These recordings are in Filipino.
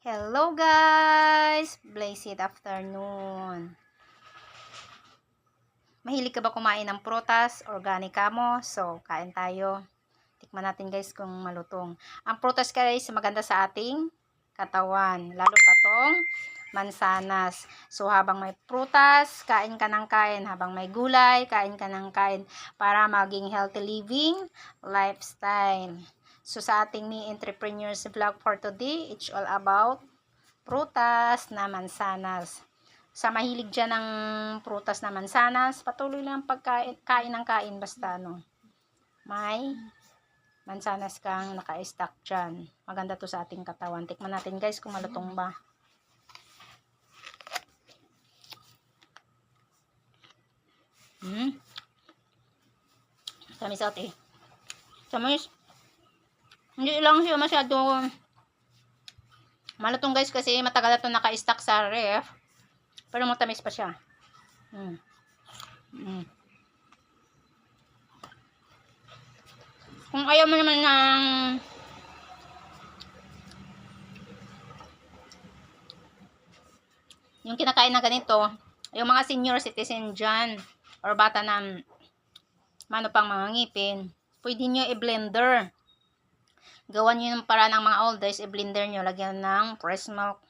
Hello guys! Blessed afternoon. Mahilig ka ba kumain ng prutas? Organic ka mo? So, kain tayo. Tikman natin guys kung malutong. Ang prutas guys, maganda sa ating katawan. Lalo pa tong mansanas. So, habang may prutas, kain ka ng kain. Habang may gulay, kain ka ng kain. Para maging healthy living lifestyle. So, sa ating Me Entrepreneurs vlog for today, it's all about prutas na mansanas. Sa mahilig dyan ng prutas na mansanas, patuloy lang kain ng kain basta may mansanas kang naka-stack dyan. Maganda to sa ating katawan. Tikman natin guys kung malutong ba. Tamis ate. Tamis. Hindi lang siya masyado malutong guys kasi matagal na ito naka-stack sa ref. Pero matamis pa siya. Kung ayaw mo naman ng yung kinakain na ganito, yung mga senior citizen dyan or bata na pang mga ngipin, pwede nyo i-blender. Gawan nyo yung para ng mga old days, i-blender nyo, lagyan ng fresh milk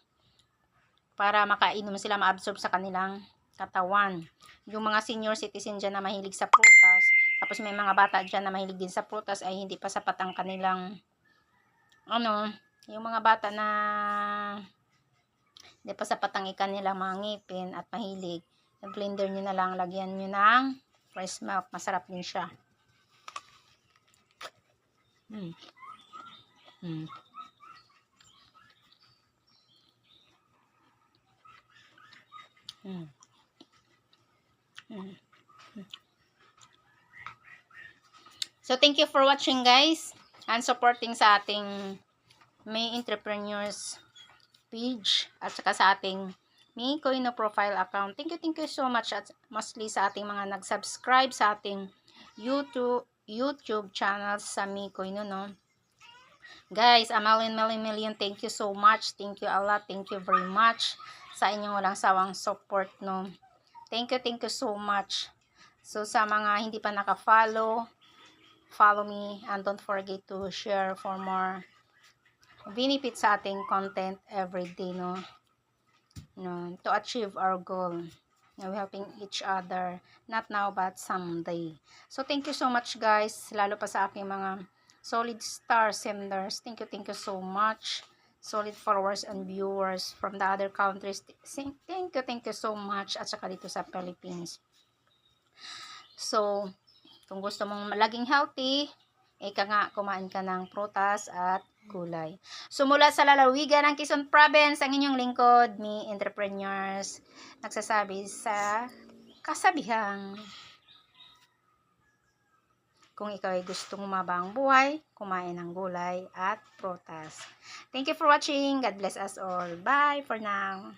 para makainom sila, ma-absorb sa kanilang katawan. Yung mga senior citizen dyan na mahilig sa prutas, tapos may mga bata dyan na mahilig din sa prutas, ay hindi pa sapat ang kanilang yung mga bata na hindi pa sapat ang kanilang mga ngipin at mahilig, i-blender nyo na lang, lagyan nyo ng fresh milk, masarap din siya. So, thank you for watching guys and supporting sa ating May Entrepreneurs page at saka sa ating May Koino profile account. Thank you so much at mostly sa ating mga nag-subscribe sa ating YouTube channel sa May Koino, no? Guys, a million, thank you so much. Thank you a lot. Thank you very much sa inyong walang sawang support, no? Thank you so much. So, sa mga hindi pa naka-follow, follow me and don't forget to share for more benefit sa ating content every day, no? To achieve our goal. We're helping each other, not now but someday. So, thank you so much guys, lalo pa sa aking mga solid star senders. Thank you so much. Solid followers and viewers from the other countries. Thank you so much. At saka dito sa Philippines. So, kung gusto mong laging healthy, kumain ka ng prutas at gulay. So, mula sa lalawigan ng Quezon Province, ang inyong lingkod, Me Entrepreneurs, nagsasabi sa kasabihang, kung ikaw ay gustong umabang buhay, kumain ng gulay at prutas. Thank you for watching. God bless us all. Bye for now.